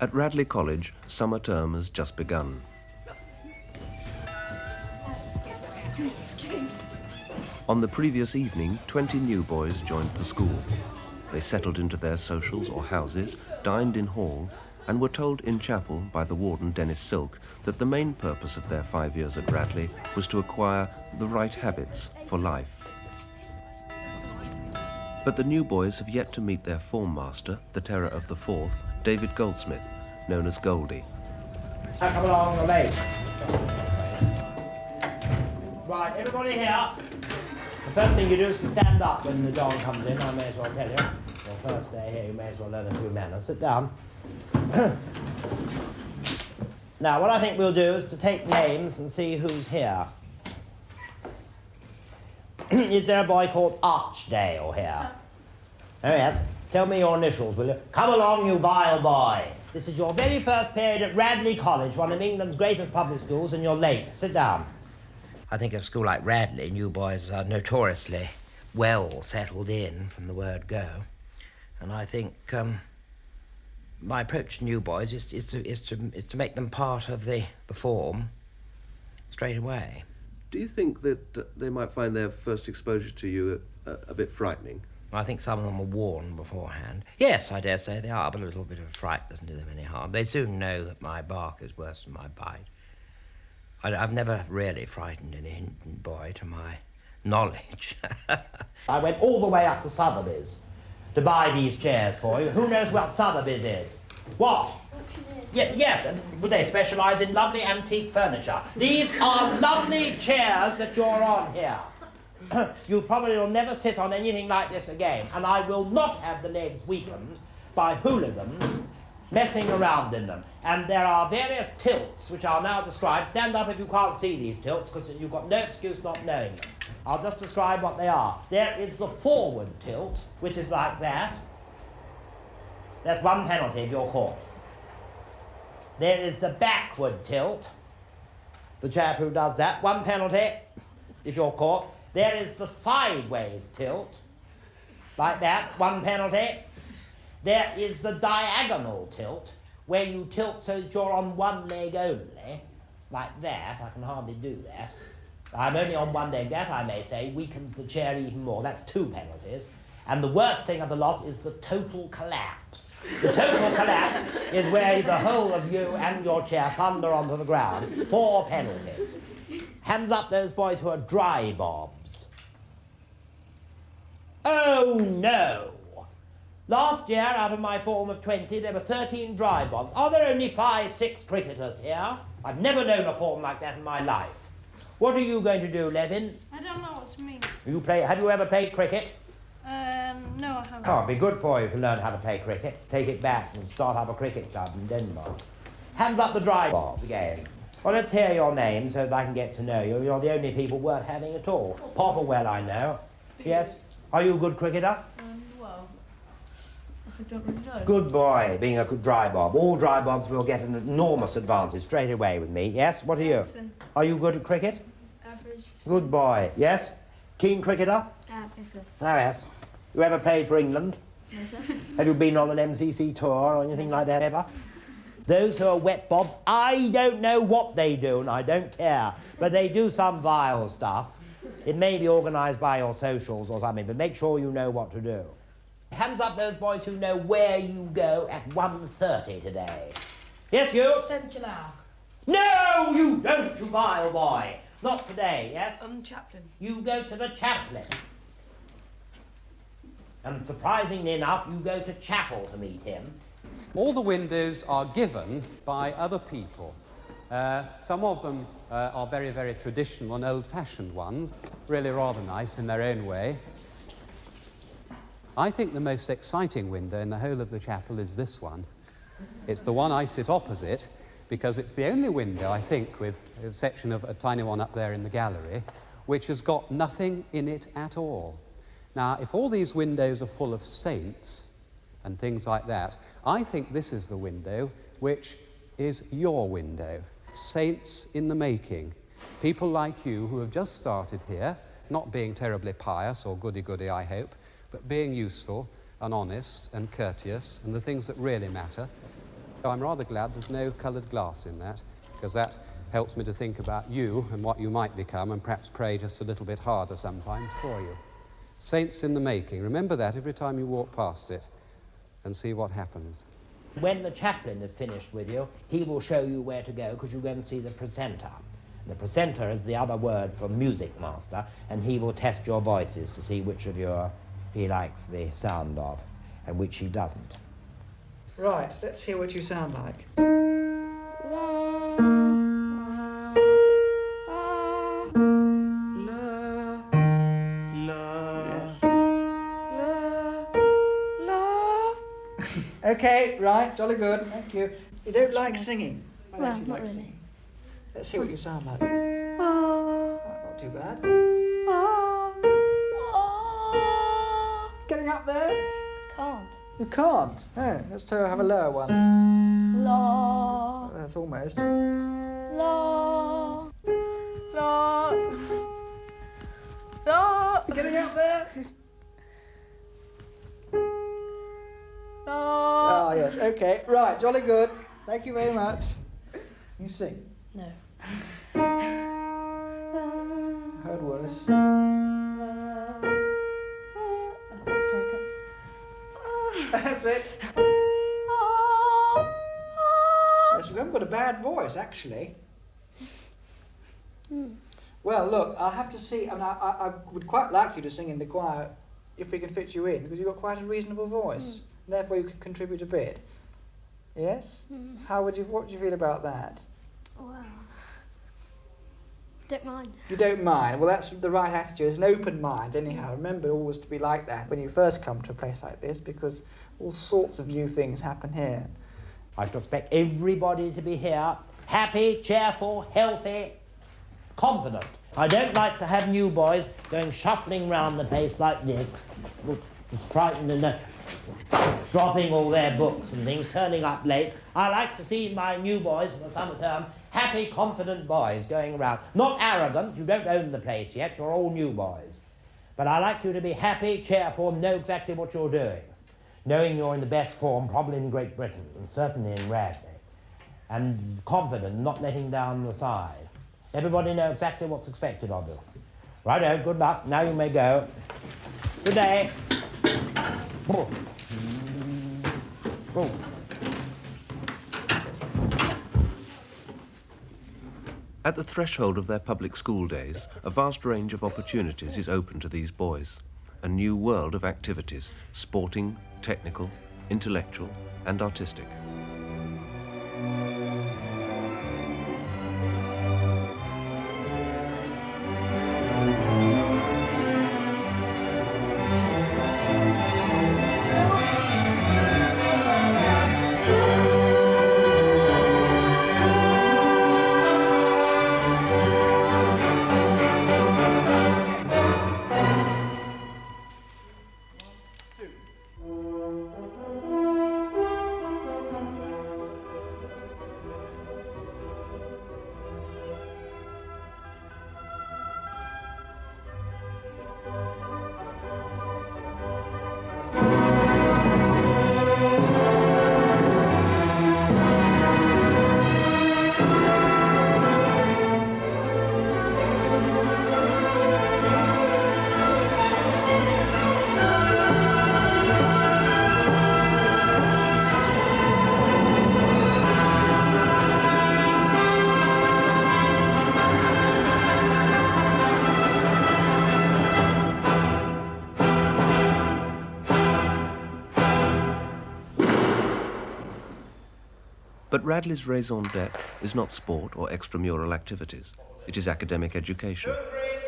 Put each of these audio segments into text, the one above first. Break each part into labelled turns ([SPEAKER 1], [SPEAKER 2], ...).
[SPEAKER 1] At Radley College, summer term has just begun. On the previous evening, 20 new boys joined the school. They settled into their socials or houses, dined in hall, and were told in chapel by the warden, Dennis Silk, that the main purpose of their 5 years at Radley was to acquire the right habits for life. But the new boys have yet to meet their form master, the terror of the fourth, David Goldsmith, known as Goldie.
[SPEAKER 2] Come along, you're late. Right, everybody here. The first thing you do is to stand up when the dog comes in, I may as well tell you. Your first day here, you may as well learn a few manners. Sit down. Now, what I think we'll do is to take names and see who's here. Is there a boy called Archdale here? Oh, yes. Tell me your initials, will you? Come along, you vile boy. This is your very first period at Radley College, one of England's greatest public schools, and you're late. Sit down. I think at a school like Radley, new boys are notoriously well settled in from the word go. And I think my approach to new boys is to make them part of the form straight away.
[SPEAKER 1] Do you think that they might find their first exposure to you a bit frightening?
[SPEAKER 2] I think some of them are warned beforehand. Yes, I dare say they are, but a little bit of fright doesn't do them any harm. They soon know that my bark is worse than my bite. I've never really frightened any Hinton boy, to my knowledge. I went all the way up to Sotheby's to buy these chairs for you. Who knows what Sotheby's is? What? Yes, and they specialise in lovely antique furniture. These are lovely chairs that you're on here. You probably will never sit on anything like this again, and I will not have the legs weakened by hooligans messing around in them. And there are various tilts which I'll now describe. Stand up if you can't see these tilts, because you've got no excuse not knowing them. I'll just describe what they are. There is the forward tilt, which is like that. That's one penalty if you're caught. There is the backward tilt. The chap who does that, one penalty if you're caught. There is the sideways tilt, like that, one penalty. There is the diagonal tilt, where you tilt so that you're on one leg only, like that. I can hardly do that. I'm only on one leg. That, I may say, weakens the chair even more. That's 2 penalties. And the worst thing of the lot is the total collapse. The total collapse is where the whole of you and your chair thunder onto the ground. 4 penalties. Hands up those boys who are dry bobs. Oh, no. Last year, out of my form of 20, there were 13 dry bobs. Are there only 5, 6 cricketers here? I've never known a form like that in my life. What are you going to do, Levin?
[SPEAKER 3] I don't know what it means.
[SPEAKER 2] Have you ever played cricket?
[SPEAKER 3] No, I haven't.
[SPEAKER 2] Oh, it'd be good for you to learn how to play cricket. Take it back and start up a cricket club in Denmark. Hands up the dry bobs again. Well, let's hear your name so that I can get to know you. You're the only people worth having at all. Popperwell, I know. Yes? Are you a good cricketer?
[SPEAKER 3] Well, I don't really know.
[SPEAKER 2] Good boy, being a good dry bob. All dry bobs will get an enormous advantage straight away with me. Yes? What are you?
[SPEAKER 3] Excellent.
[SPEAKER 2] Are you good at cricket?
[SPEAKER 3] Average.
[SPEAKER 2] Good boy. Yes? Keen cricketer?
[SPEAKER 3] Yes, sir.
[SPEAKER 2] Oh, yes. You ever played for England?
[SPEAKER 3] No, sir.
[SPEAKER 2] Have you been on an MCC tour or anything like that ever? Those who are wet bobs, I don't know what they do, and I don't care, but they do some vile stuff. It may be organised by your socials or something, but make sure you know what to do. Hands up those boys who know where you go at 1:30 today. Yes, you?
[SPEAKER 3] Central.
[SPEAKER 2] No, you don't, you vile boy. Not today, yes?
[SPEAKER 3] Chaplain.
[SPEAKER 2] You go to the chaplain. And surprisingly enough, you go to chapel to meet him.
[SPEAKER 4] All the windows are given by other people. Some of them are very, very traditional and old-fashioned ones, really rather nice in their own way. I think the most exciting window in the whole of the chapel is this one. It's the one I sit opposite, because it's the only window, I think, with the exception of a tiny one up there in the gallery, which has got nothing in it at all. Now, if all these windows are full of saints and things like that, I think this is the window which is your window. Saints in the making. People like you who have just started here, not being terribly pious or goody-goody, I hope, but being useful and honest and courteous and the things that really matter. I'm rather glad there's no coloured glass in that, because that helps me to think about you and what you might become, and perhaps pray just a little bit harder sometimes for you. Saints in the making. Remember that every time you walk past it, and see what happens.
[SPEAKER 2] When the chaplain is finished with you, he will show you where to go, because you go and see the precentor. The precentor is the other word for music master, and he will test your voices to see which of you he likes the sound of and which he doesn't.
[SPEAKER 5] Right, let's hear what you sound like. Okay, right, jolly good, thank you. You don't like singing? Why
[SPEAKER 3] Well,
[SPEAKER 5] don't you
[SPEAKER 3] not
[SPEAKER 5] like
[SPEAKER 3] really.
[SPEAKER 5] singing? Let's hear what you sound like.
[SPEAKER 3] Oh.
[SPEAKER 5] Not too bad.
[SPEAKER 3] Oh. Oh.
[SPEAKER 5] Getting up there?
[SPEAKER 3] Can't.
[SPEAKER 5] You can't. Oh, let's have a lower one.
[SPEAKER 3] La.
[SPEAKER 5] That's almost.
[SPEAKER 3] La. La. La.
[SPEAKER 5] You getting up there?
[SPEAKER 3] La.
[SPEAKER 5] Ah, yes, okay. Right, jolly good. Thank you very much. You sing.
[SPEAKER 3] No.
[SPEAKER 5] Heard worse.
[SPEAKER 3] Sorry,
[SPEAKER 5] That's it. Yes, you haven't got a bad voice, actually. Well, look, I'll have to see. I mean, I would quite like you to sing in the choir if we can fit you in, because you've got quite a reasonable voice. Therefore, you can contribute a bit. Yes? What would you feel about that?
[SPEAKER 3] Wow. Don't mind.
[SPEAKER 5] You don't mind? Well, that's the right attitude. It's an open mind, anyhow. Remember always to be like that when you first come to a place like this, because all sorts of new things happen here.
[SPEAKER 2] I should expect everybody to be here, happy, cheerful, healthy, confident. I don't like to have new boys going shuffling round the place like this, frightened and dropping all their books and things, turning up late. I like to see my new boys in the summer term, happy, confident boys going around. Not arrogant, you don't own the place yet, you're all new boys. But I like you to be happy, cheerful, and know exactly what you're doing. Knowing you're in the best form, probably in Great Britain, and certainly in Radley. And confident, not letting down the side. Everybody know exactly what's expected of you. Righto, good luck, now you may go. Good day. Oh. Oh.
[SPEAKER 1] At the threshold of their public school days, a vast range of opportunities is open to these boys. A new world of activities, sporting, technical, intellectual, and artistic. But Radley's raison d'etre is not sport or extramural activities. It is academic education.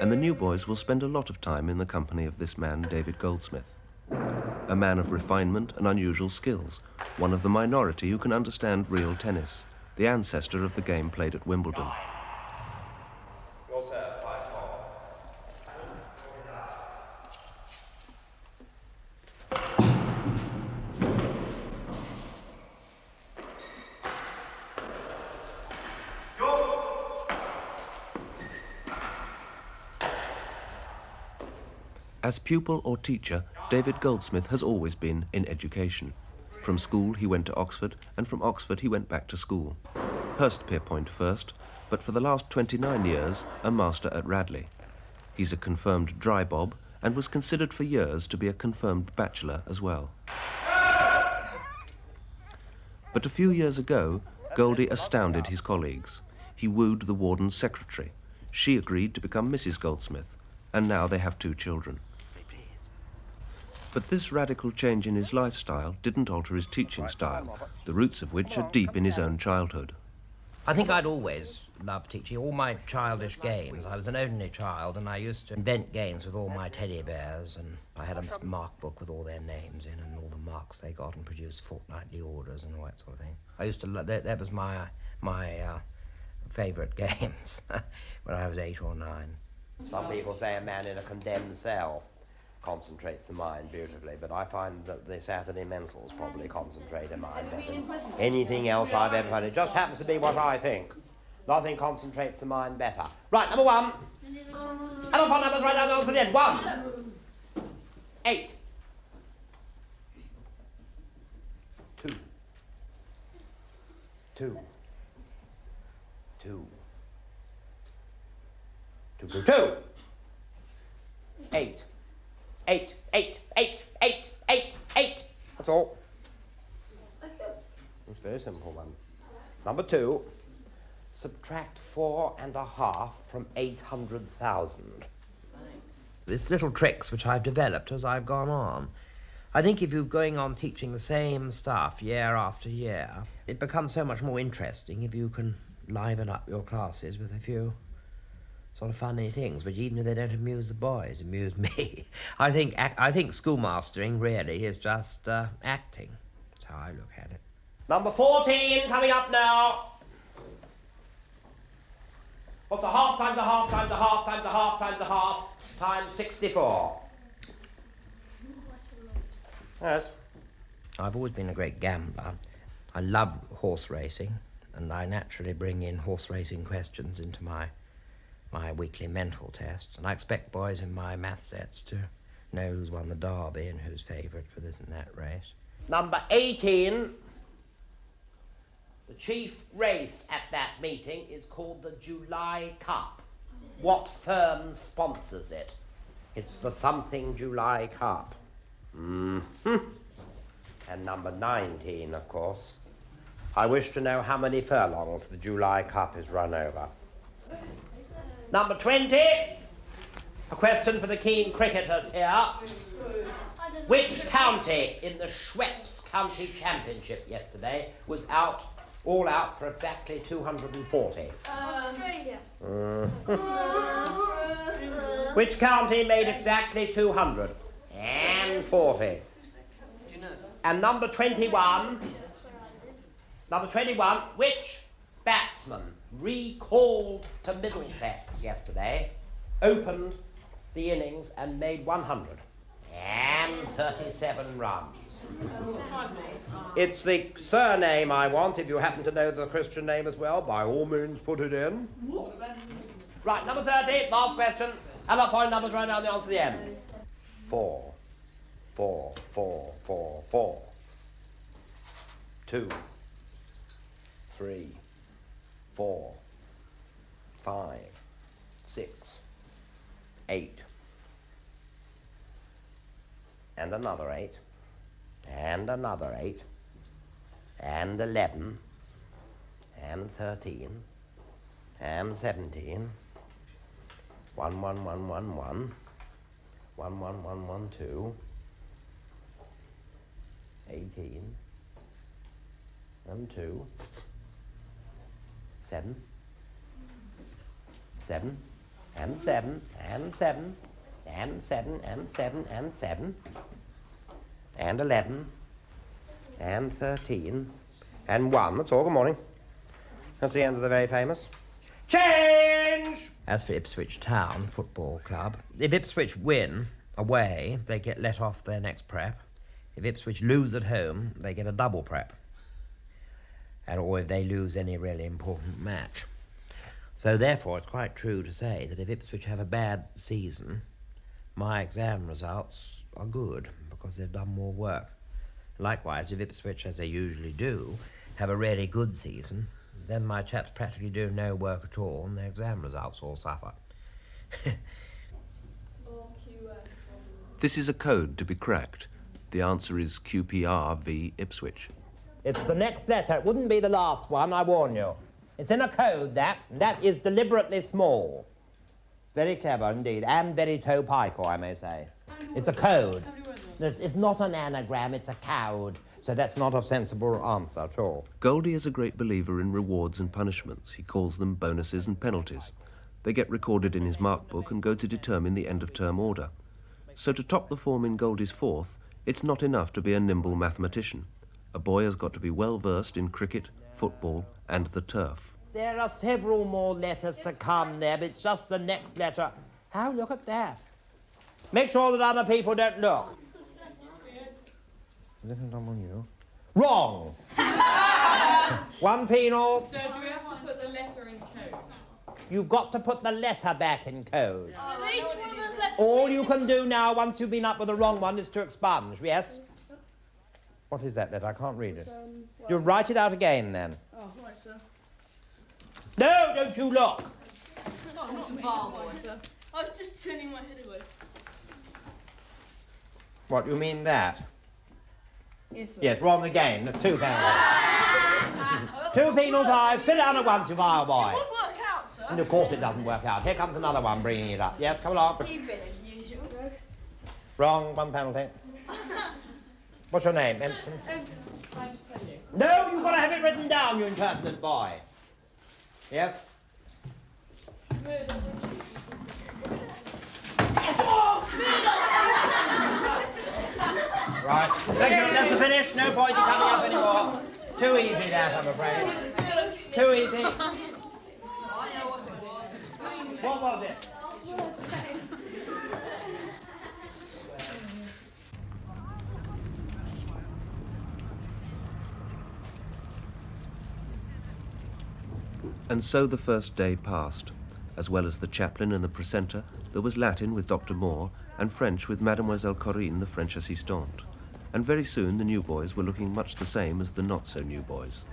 [SPEAKER 1] And the new boys will spend a lot of time in the company of this man, David Goldsmith. A man of refinement and unusual skills, one of the minority who can understand real tennis, the ancestor of the game played at Wimbledon. As pupil or teacher, David Goldsmith has always been in education. From school he went to Oxford, and from Oxford he went back to school. Hurstpierpoint first, but for the last 29 years a master at Radley. He's a confirmed dry bob and was considered for years to be a confirmed bachelor as well. But a few years ago, Goldie astounded his colleagues. He wooed the warden's secretary. She agreed to become Mrs. Goldsmith, and now they have 2 children. But this radical change in his lifestyle didn't alter his teaching style, the roots of which are deep in his own childhood.
[SPEAKER 2] I think I'd always loved teaching. All my childish games. I was an only child, and I used to invent games with all my teddy bears, and I had a mark book with all their names in and all the marks they got, and produced fortnightly orders and all that sort of thing. I used to that was my favourite games when I was 8 or 9.
[SPEAKER 6] Some people say a man in a condemned cell concentrates the mind beautifully, but I find that the Saturday mentals probably concentrate the mind better than anything else I've ever found. It just happens to be what I think. Nothing concentrates the mind better. Right, number 1. And on 4 numbers right down to the end. 1, 8, 2, 2, 2, 2, 2, 2, 8, 8, 8, 8, 8, 8, 8. That's all. It's a very simple one. Number 2, subtract 4.5 from 800,000.
[SPEAKER 2] There's little tricks which I've developed as I've gone on. I think if you're going on teaching the same stuff year after year, it becomes so much more interesting if you can liven up your classes with a few sort of funny things, which even if they don't amuse the boys, amuse me. I think schoolmastering really is just acting. That's how I look at it.
[SPEAKER 6] Number 14 coming up now. What's a half times a half times a half times a half times a half times 64? Yes.
[SPEAKER 2] I've always been a great gambler. I love horse racing, and I naturally bring in horse racing questions into my weekly mental test. And I expect boys in my math sets to know who's won the Derby and who's favoured for this and that race.
[SPEAKER 6] Number 18. The chief race at that meeting is called the July Cup. What firm sponsors it? It's the something July Cup. Mm-hmm. And number 19, of course. I wish to know how many furlongs the July Cup is run over. Number 20. A question for the keen cricketers here. Which county in the Schweppes County Championship yesterday was all out for exactly 240?
[SPEAKER 3] Australia.
[SPEAKER 6] Which county made exactly 240? And number 21, which batsman recalled to Middlesex yesterday, opened the innings and made 137 runs? It's the surname I want. If you happen to know the Christian name as well, by all means put it in. Right, number 30, last question. And I'll find numbers right now and the answer to the end. 4, 4, 4, 4, 4. 2, 3, 4, 5, 6, 8. And another 8. And another 8. And 11. And 13. And 17. 1, 1, 1, 1, 1. 1, 1, 1, 1, 2. 18. And 2. 7. 7. And 7. And 7. And 7. And 7. And 7. And 11. And 13. And 1. That's all. Good morning. That's the end of the very famous. Change!
[SPEAKER 2] As for Ipswich Town Football Club, if Ipswich win away, they get let off their next prep. If Ipswich lose at home, they get a double prep. Or if they lose any really important match. So therefore, it's quite true to say that if Ipswich have a bad season, my exam results are good because they've done more work. Likewise, if Ipswich, as they usually do, have a really good season, then my chaps practically do no work at all and their exam results all suffer.
[SPEAKER 1] This is a code to be cracked. The answer is QPR v Ipswich.
[SPEAKER 6] It's the next letter. It wouldn't be the last one, I warn you. It's in a code, that, and that is deliberately small. It's very clever indeed, and very toe-pico, I may say. It's a code. It's not an anagram, it's a code. So that's not a sensible answer at all.
[SPEAKER 1] Goldie is a great believer in rewards and punishments. He calls them bonuses and penalties. They get recorded in his mark book and go to determine the end-of-term order. So to top the form in Goldie's fourth, it's not enough to be a nimble mathematician. A boy has got to be well-versed in cricket, football, and the turf.
[SPEAKER 6] There are several more letters to come there, but it's just the next letter. Oh, look at that. Make sure that other people don't look. Wrong. One penal.
[SPEAKER 7] So do we have to put the letter in code?
[SPEAKER 6] You've got to put the letter back in code.
[SPEAKER 3] Each one of those letters.
[SPEAKER 6] All you can do now, once you've been up with the wrong one, is to expunge, yes? What is that letter? I can't read it. You write it out again, then.
[SPEAKER 7] Oh, right, sir.
[SPEAKER 6] No, don't you look.
[SPEAKER 7] I was just turning my head away.
[SPEAKER 6] What, you mean that?
[SPEAKER 7] Yes, sir.
[SPEAKER 6] Yes, wrong again. There's two penalties. Two penal ties. Sit down at once, you vile boy.
[SPEAKER 7] It would work out, sir.
[SPEAKER 6] And of course it doesn't work out. Here comes another one bringing it up. Yes, come along.
[SPEAKER 3] Keep it as usual.
[SPEAKER 6] Wrong, one penalty. What's your name, Empson?
[SPEAKER 7] Empson. I just tell you.
[SPEAKER 6] No, you've got to have it written down, you impertinent boy. Yes? Right. Thank you. That's the finish. No point in coming up anymore. Too easy that, I'm afraid. Too easy. What was it?
[SPEAKER 1] And so the first day passed. As well as the chaplain and the precentor, there was Latin with Dr. Moore and French with Mademoiselle Corinne, the French assistante. And very soon the new boys were looking much the same as the not-so-new boys.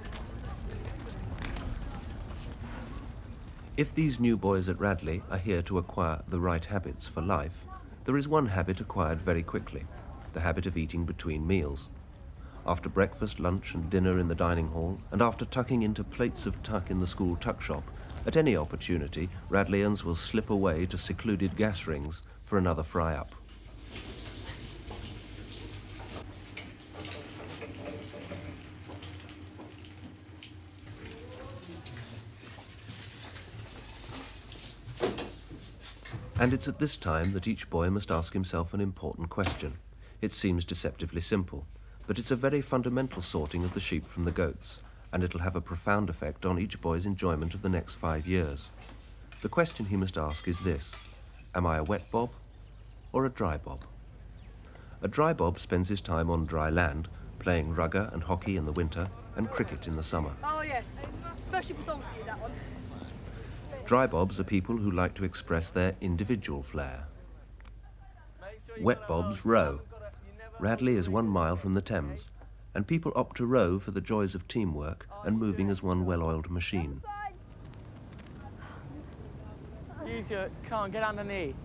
[SPEAKER 1] If these new boys at Radley are here to acquire the right habits for life, there is one habit acquired very quickly, the habit of eating between meals. After breakfast, lunch and dinner in the dining hall, and after tucking into plates of tuck in the school tuck shop, at any opportunity, Radleyans will slip away to secluded gas rings for another fry-up. And it's at this time that each boy must ask himself an important question. It seems deceptively simple, but it's a very fundamental sorting of the sheep from the goats, and it'll have a profound effect on each boy's enjoyment of the next 5 years. The question he must ask is this: am I a wet bob or a dry bob? A dry bob spends his time on dry land, playing rugger and hockey in the winter and cricket in the summer.
[SPEAKER 7] Oh, yes. Especially for you, that one.
[SPEAKER 1] Dry bobs are people who like to express their individual flair. Wet bobs row. Radley is 1 mile from the Thames, and people opt to row for the joys of teamwork and moving as one well-oiled machine.
[SPEAKER 8] Use your, come on, get underneath.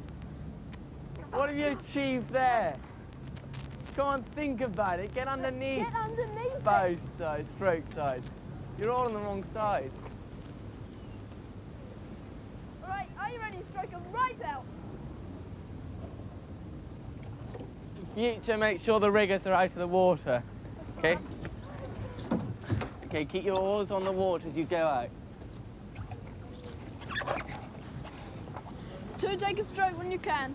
[SPEAKER 8] What have you achieved there? Come on, think about it. Get underneath.
[SPEAKER 3] Get underneath.
[SPEAKER 8] Both sides, stroke side. You're all on the wrong side.
[SPEAKER 3] All right, are you ready? Stroke them right out.
[SPEAKER 8] Future, make sure the riggers are out of the water. Okay? Okay, keep your oars on the water as you go out.
[SPEAKER 3] Two, take a stroke when you can.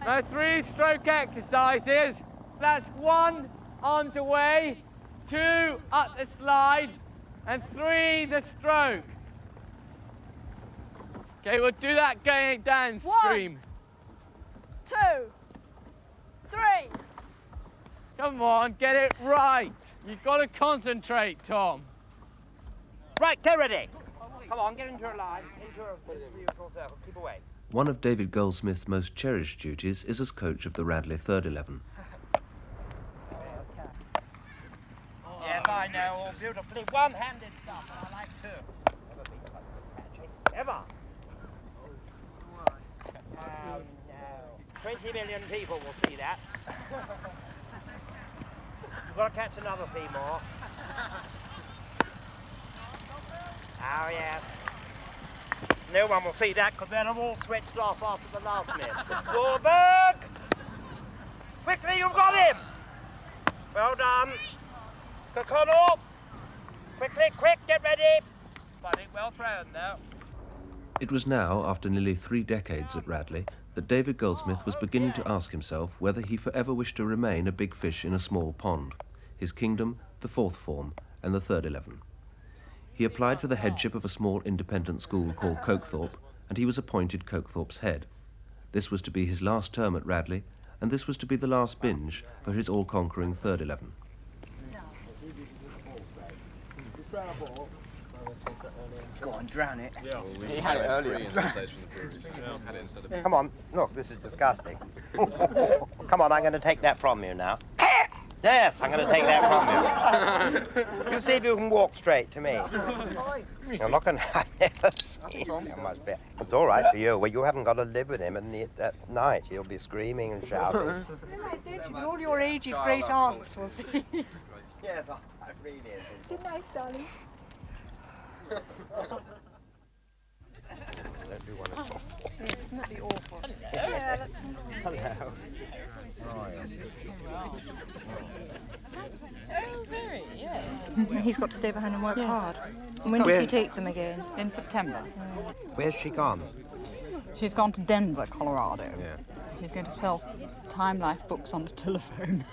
[SPEAKER 8] No 3-stroke exercises. That's 1, arms away, 2, up the slide, and 3, the stroke. Okay, we'll do that going downstream.
[SPEAKER 3] 1, 2, 3.
[SPEAKER 8] Come on, get it right. You've got to concentrate, Tom.
[SPEAKER 6] Right, get ready. Come on, get into a line. Into a circle. Keep away.
[SPEAKER 1] One of David Goldsmith's most cherished duties is as coach of the Radley third 11.
[SPEAKER 6] Yes, I know, all beautifully one-handed stuff, and I like to. Never been such a magic, ever. Oh, no. 20 million people will see that. You've got to catch another Seymour. Oh, yes. No one will see that because they're all switched off after the last miss. Warburg! Quickly, you've got him! Well done. O'Connell! Quickly, quick, get ready! Funny, well thrown, though.
[SPEAKER 1] It was now, after nearly 3 decades at Radley, that David Goldsmith was beginning to ask himself whether he forever wished to remain a big fish in a small pond. His kingdom, the 4th form, and the third 11. He applied for the headship of a small independent school called Cokethorpe, and he was appointed Cokethorpe's head. This was to be his last term at Radley, and this was to be the last binge for his all-conquering third 11.
[SPEAKER 9] Go on, drown it.
[SPEAKER 10] Yeah. Well,
[SPEAKER 9] he had it earlier.
[SPEAKER 6] Come on, look, this is disgusting. Come on, I'm going to take that from you now. Yes, I'm going to take that from you. You see if you can walk straight to me. You're not going to... I've never seen so much better. It's all right for you. Well, you haven't got to live with him at night. He'll be screaming and shouting.
[SPEAKER 9] All your aged great aunts will see.
[SPEAKER 6] Yes, I really is.
[SPEAKER 9] Is it nice, darling?
[SPEAKER 6] Don't do one of them.
[SPEAKER 9] Isn't that be awful?
[SPEAKER 6] Yeah, that's... Hello.
[SPEAKER 9] Oh, very, yeah. He's got to stay behind and work hard. When does he take them again?
[SPEAKER 11] In September.
[SPEAKER 6] Where's she gone?
[SPEAKER 11] She's gone to Denver, Colorado.
[SPEAKER 6] Yeah.
[SPEAKER 11] She's going to sell Time Life books on the telephone.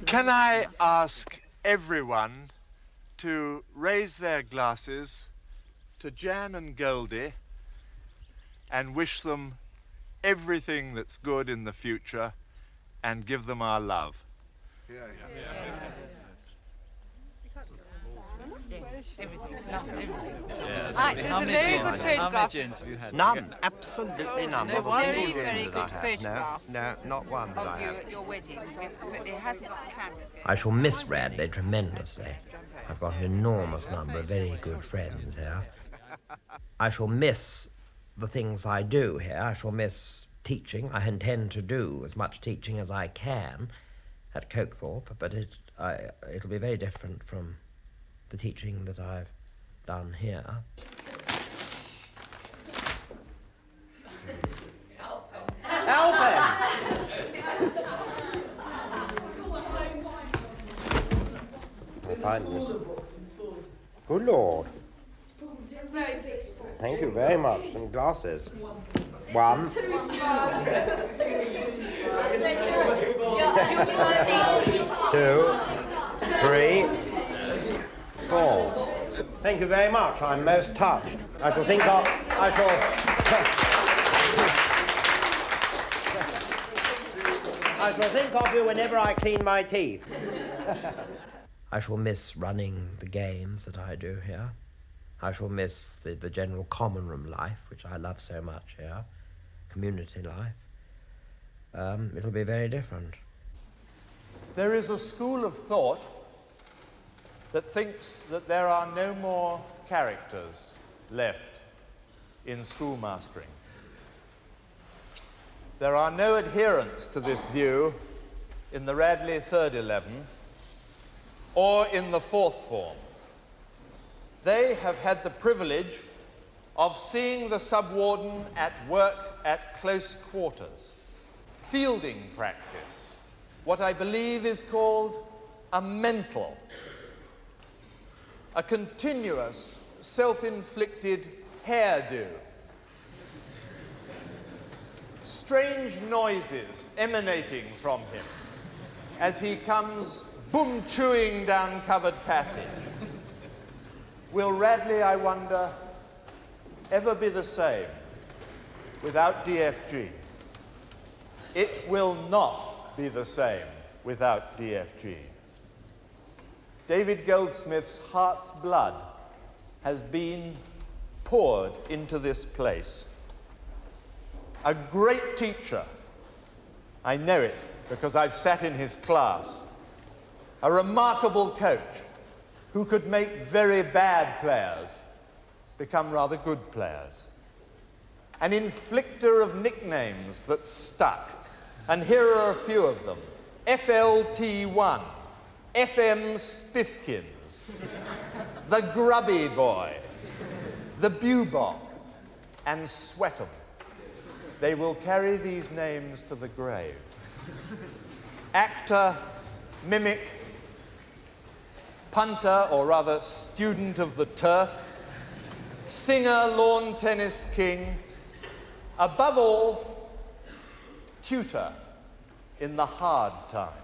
[SPEAKER 12] Can I ask everyone to raise their glasses to Jan and Goldie and wish them everything that's good in the future and give them our love?
[SPEAKER 10] Yeah.
[SPEAKER 13] There's a very good photograph.
[SPEAKER 6] None, absolutely none.
[SPEAKER 13] There's a
[SPEAKER 6] Not a
[SPEAKER 13] very,
[SPEAKER 6] single
[SPEAKER 13] very
[SPEAKER 6] gins
[SPEAKER 13] good
[SPEAKER 6] that I have.
[SPEAKER 13] photograph
[SPEAKER 6] No, not one that I
[SPEAKER 13] of you
[SPEAKER 6] have.
[SPEAKER 13] at your wedding, but it hasn't got the cameras going.
[SPEAKER 2] I shall miss Radley tremendously. I've got an enormous number of very good friends here. I shall miss the things I do here. I shall miss teaching. I intend to do as much teaching as I can at Cokethorpe, but it'll be very different from the teaching that I've done here.
[SPEAKER 6] Help him! We'll find this. Good Lord. Thank you very much. Some glasses. 1. 2, 3, 4. Thank you very much. I'm most touched. I shall think of... I shall think of you whenever I clean my teeth.
[SPEAKER 2] I shall miss running the games that I do here. I shall miss the general common room life, which I love so much here, community life. It'll be very different.
[SPEAKER 12] There is a school of thought that thinks that there are no more characters left in schoolmastering. There are no adherents to this view in the Radley third 11 or in the 4th form. They have had the privilege of seeing the sub-warden at work at close quarters, fielding practice, what I believe is called a mental, a continuous self-inflicted hairdo. Strange noises emanating from him as he comes boom-chewing down covered passage. Will Radley, I wonder, ever be the same without DFG? It will not be the same without DFG. David Goldsmith's heart's blood has been poured into this place. A great teacher, I know it because I've sat in his class. A remarkable coach who could make very bad players become rather good players. An inflictor of nicknames that stuck, and here are a few of them. FLT1, FM Spiffkins, the Grubby Boy, the Bubok, and Sweatham. They will carry these names to the grave. Actor, mimic, punter, or rather student of the turf, singer, lawn tennis king, above all, tutor in the hard times.